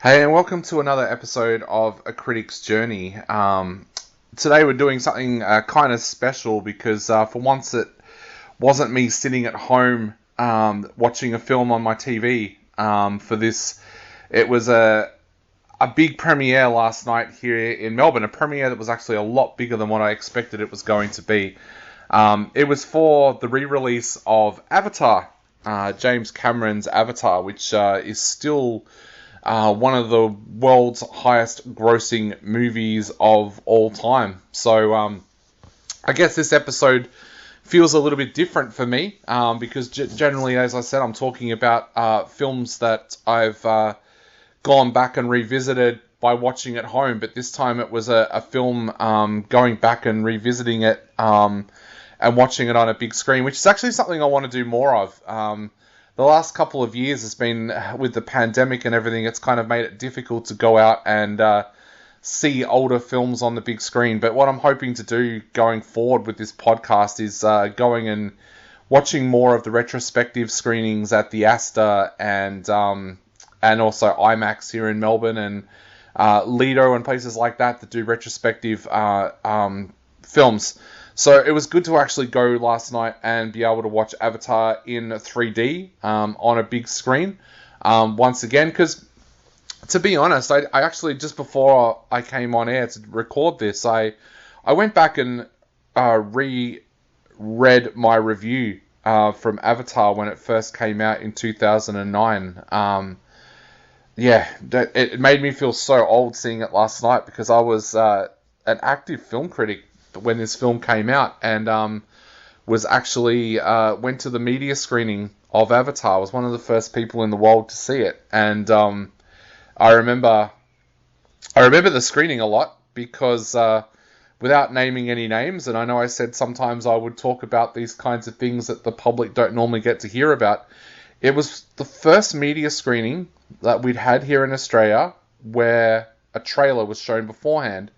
Hey, and welcome to another episode of A Critic's Journey. Today we're doing something kind of special because for once it wasn't me sitting at home watching a film on my TV. For this, it was a big premiere last night here in Melbourne, a premiere that was actually a lot bigger than what I expected it was going to be. It was for the re-release of Avatar, James Cameron's Avatar, which is still one of the world's highest grossing movies of all time. So I guess this episode feels a little bit different for me because generally, as I said, I'm talking about films that I've gone back and revisited by watching at home. But this time it was a film going back and revisiting it and watching it on a big screen, which is actually something I want to do more of. The last couple of years has been, with the pandemic and everything, it's kind of made it difficult to go out and see older films on the big screen. But what I'm hoping to do going forward with this podcast is going and watching more of the retrospective screenings at the Astor and also IMAX here in Melbourne and Lido and places like that do retrospective films. So it was good to actually go last night and be able to watch Avatar in 3D on a big screen once again. Because, to be honest, I actually, just before I came on air to record this, I went back and reread my review from Avatar when it first came out in 2009. It made me feel so old seeing it last night because I was an active film critic when this film came out, and was actually went to the media screening of Avatar. I was one of the first people in the world to see it, and I remember the screening a lot because without naming any names, and I know I said sometimes I would talk about these kinds of things that the public don't normally get to hear about. It was the first media screening that we'd had here in Australia where a trailer was shown beforehand.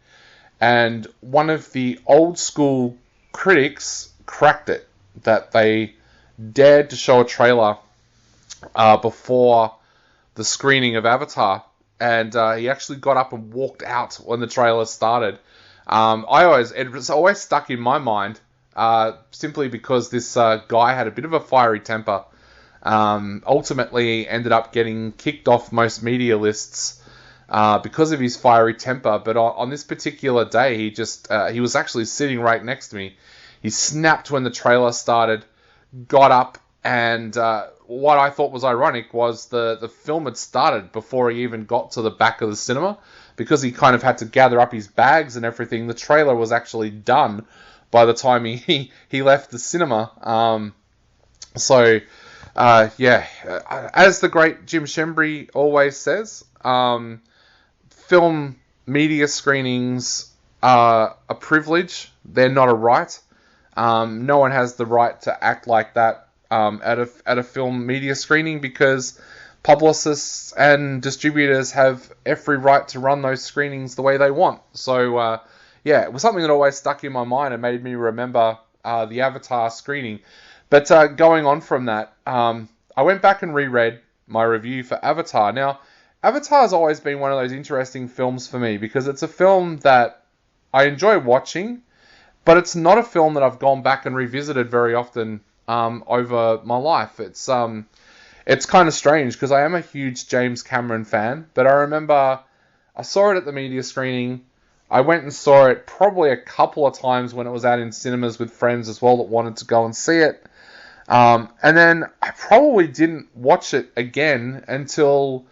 And one of the old school critics cracked it, that they dared to show a trailer before the screening of Avatar. And he actually got up and walked out when the trailer started. It was always stuck in my mind, simply because this guy had a bit of a fiery temper. Ultimately ended up getting kicked off most media lists because of his fiery temper, but on this particular day, he was actually sitting right next to me. He snapped when the trailer started, got up, and what I thought was ironic was the film had started before he even got to the back of the cinema, because he kind of had to gather up his bags and everything. The trailer was actually done by the time he left the cinema. As the great Jim Shembry always says, film media screenings are a privilege. They're not a right. No one has the right to act like that at a film media screening, because publicists and distributors have every right to run those screenings the way they want. So, it was something that always stuck in my mind and made me remember the Avatar screening. But going on from that, I went back and reread my review for Avatar. Now, Avatar has always been one of those interesting films for me because it's a film that I enjoy watching, but it's not a film that I've gone back and revisited very often over my life. It's kind of strange because I am a huge James Cameron fan, but I remember I saw it at the media screening. I went and saw it probably a couple of times when it was out in cinemas with friends as well that wanted to go and see it. And then I probably didn't watch it again until...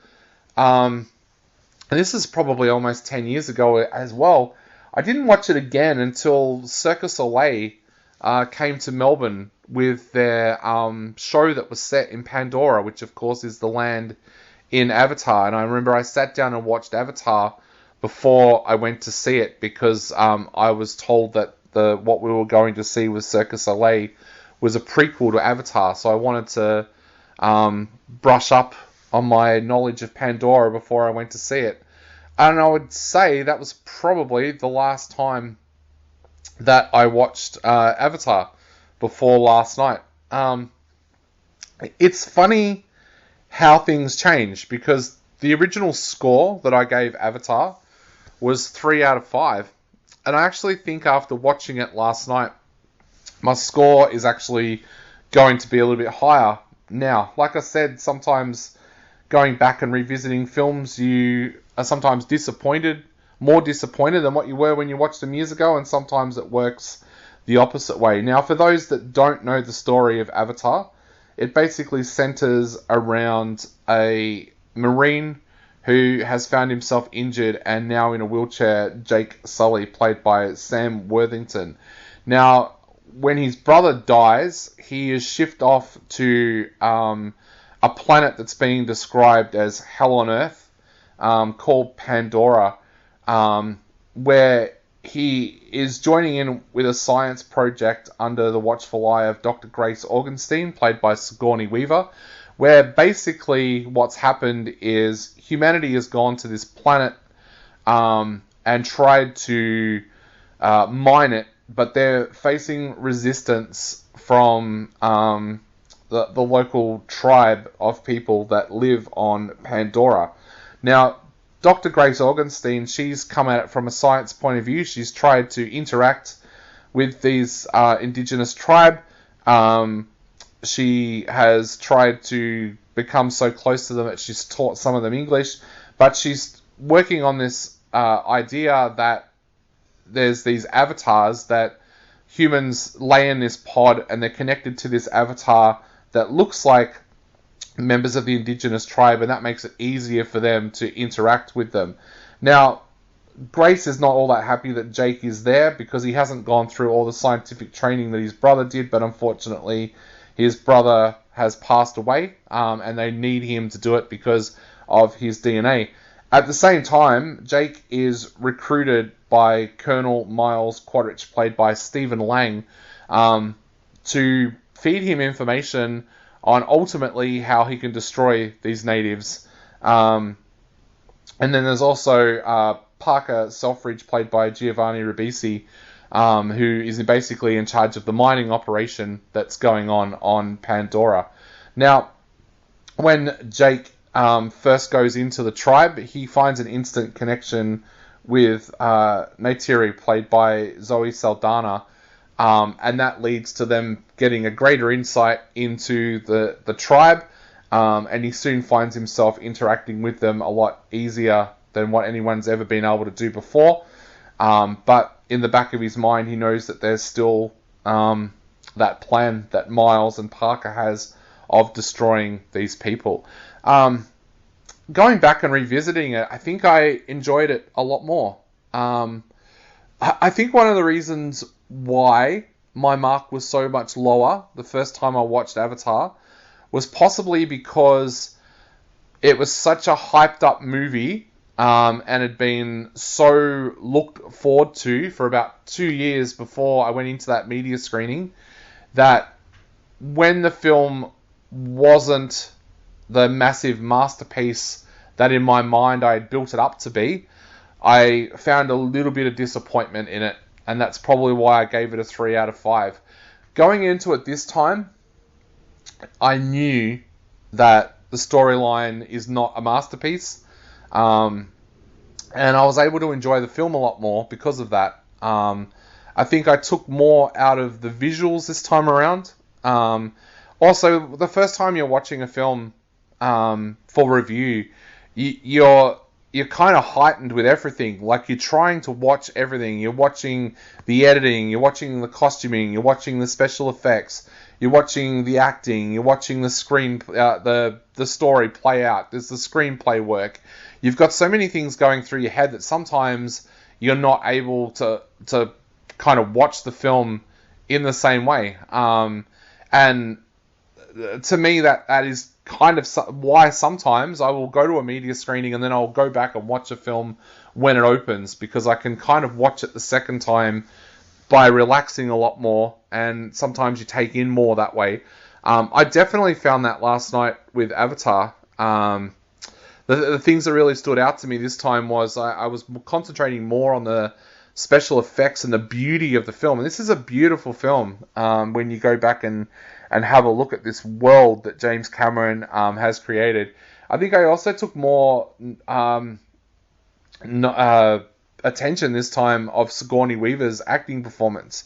and this is probably almost 10 years ago as well. I didn't watch it again until Cirque du Soleil came to Melbourne with their show that was set in Pandora, which of course is the land in Avatar. And I remember I sat down and watched Avatar before I went to see it because I was told that what we were going to see with Cirque du Soleil was a prequel to Avatar. So I wanted to brush up on my knowledge of Pandora before I went to see it. And I would say that was probably the last time that I watched Avatar, before last night. It's funny how things change, because the original score that I gave Avatar was 3 out of 5. And I actually think after watching it last night, my score is actually going to be a little bit higher now. Like I said, sometimes going back and revisiting films, you are sometimes disappointed, more disappointed than what you were when you watched them years ago, and sometimes it works the opposite way. Now, for those that don't know the story of Avatar, it basically centers around a Marine who has found himself injured and now in a wheelchair, Jake Sully, played by Sam Worthington. Now, when his brother dies, he is shipped off to a planet that's being described as Hell on Earth, called Pandora, where he is joining in with a science project under the watchful eye of Dr. Grace Augenstein, played by Sigourney Weaver, where basically what's happened is humanity has gone to this planet and tried to mine it, but they're facing resistance from the local tribe of people that live on Pandora. Now, Dr. Grace Augenstein, she's come at it from a science point of view. She's tried to interact with these indigenous tribe. She has tried to become so close to them that she's taught some of them English, but she's working on this idea that there's these avatars that humans lay in this pod, and they're connected to this avatar that looks like members of the indigenous tribe, and that makes it easier for them to interact with them. Now, Grace is not all that happy that Jake is there because he hasn't gone through all the scientific training that his brother did, but unfortunately his brother has passed away, and they need him to do it because of his DNA. At the same time, Jake is recruited by Colonel Miles Quadrich, played by Stephen Lang, to feed him information on ultimately how he can destroy these natives. And then there's also Parker Selfridge, played by Giovanni Ribisi, who is basically in charge of the mining operation that's going on Pandora. Now, when Jake first goes into the tribe, he finds an instant connection with Neytiri, played by Zoe Saldana, and that leads to them getting a greater insight into the tribe, and he soon finds himself interacting with them a lot easier than what anyone's ever been able to do before. But in the back of his mind, he knows that there's still that plan that Miles and Parker has of destroying these people. Going back and revisiting it, I think I enjoyed it a lot more. I think one of the reasons why my mark was so much lower the first time I watched Avatar was possibly because it was such a hyped up movie, and had been so looked forward to for about 2 years before I went into that media screening, that when the film wasn't the massive masterpiece that in my mind I had built it up to be, I found a little bit of disappointment in it, and that's probably why I gave it a 3 out of 5. Going into it this time, I knew that the storyline is not a masterpiece, and I was able to enjoy the film a lot more because of that. I think I took more out of the visuals this time around. Also, the first time you're watching a film for review, you're kind of heightened with everything. Like, you're trying to watch everything. You're watching the editing, you're watching the costuming, you're watching the special effects, you're watching the acting, you're watching the the story play out. There's the screenplay work. You've got so many things going through your head that sometimes you're not able to kind of watch the film in the same way. And to me, that is kind of why sometimes I will go to a media screening and then I'll go back and watch a film when it opens, because I can kind of watch it the second time by relaxing a lot more, and sometimes you take in more that way. I definitely found that last night with Avatar. The things that really stood out to me this time was I was concentrating more on the special effects and the beauty of the film. And this is a beautiful film when you go back and have a look at this world that James Cameron has created. I think I also took more attention this time of Sigourney Weaver's acting performance.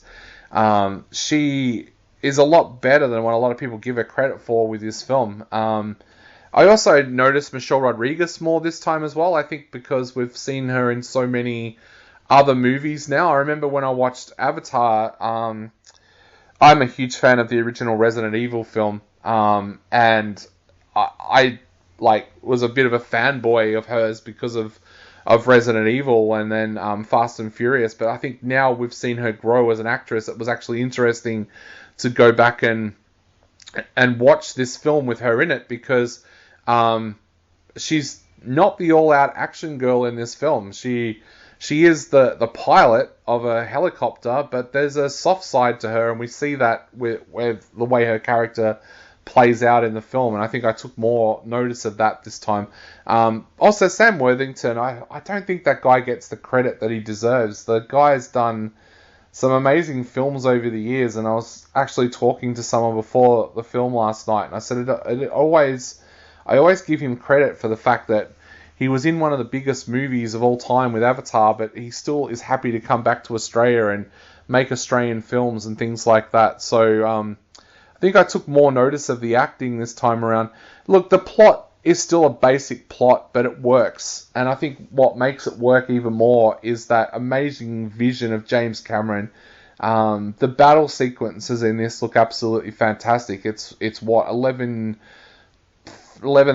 She is a lot better than what a lot of people give her credit for with this film. I also noticed Michelle Rodriguez more this time as well. I think because we've seen her in so many other movies now. I remember when I watched Avatar, I'm a huge fan of the original Resident Evil film, and I was a bit of a fanboy of hers because of Resident Evil and then Fast and Furious. But I think now we've seen her grow as an actress. It was actually interesting to go back and watch this film with her in it, because she's not the all-out action girl in this film. She is the pilot of a helicopter, but there's a soft side to her, and we see that with the way her character plays out in the film, and I think I took more notice of that this time. Also, Sam Worthington, I don't think that guy gets the credit that he deserves. The guy's done some amazing films over the years, and I was actually talking to someone before the film last night, and I said I always give him credit for the fact that he was in one of the biggest movies of all time with Avatar, but he still is happy to come back to Australia and make Australian films and things like that. So I think I took more notice of the acting this time around. Look, the plot is still a basic plot, but it works. And I think what makes it work even more is that amazing vision of James Cameron. The battle sequences in this look absolutely fantastic. It's what, 11,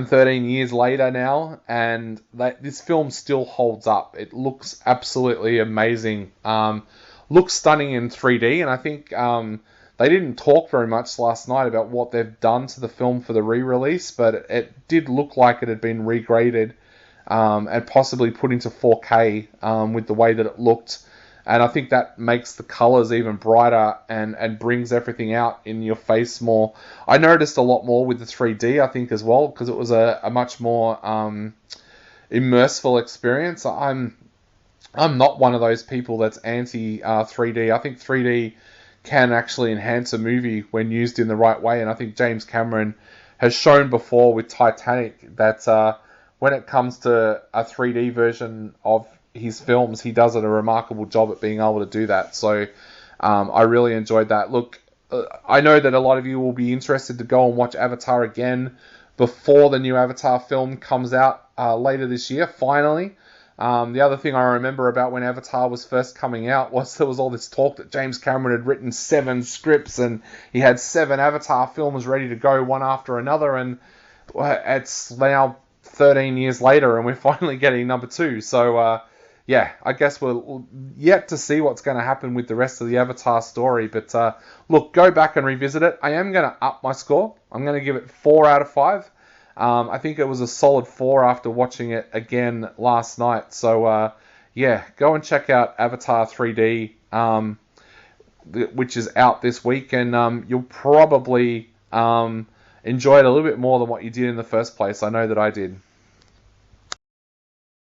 13 years later now, and this film still holds up. It looks absolutely amazing. Looks stunning in 3D, and I think they didn't talk very much last night about what they've done to the film for the re-release, but it did look like it had been regraded and possibly put into 4K with the way that it looked. And I think that makes the colours even brighter and brings everything out in your face more. I noticed a lot more with the 3D, I think, as well, because it was a much more immersive experience. I'm not one of those people that's anti 3D. I think 3D can actually enhance a movie when used in the right way, and I think James Cameron has shown before with Titanic that when it comes to a 3D version of his films, he does a remarkable job at being able to do that. So I really enjoyed that. Look, I know that a lot of you will be interested to go and watch Avatar again before the new Avatar film comes out later this year, finally. The other thing I remember about when Avatar was first coming out was there was all this talk that James Cameron had written 7 scripts and he had 7 Avatar films ready to go one after another, and it's now 13 years later and we're finally getting number 2. So yeah, I guess we're yet to see what's going to happen with the rest of the Avatar story. But look, go back and revisit it. I am going to up my score. I'm going to give it 4 out of 5. I think it was a solid 4 after watching it again last night. So yeah, go and check out Avatar 3D, which is out this week, and you'll probably enjoy it a little bit more than what you did in the first place. I know that I did.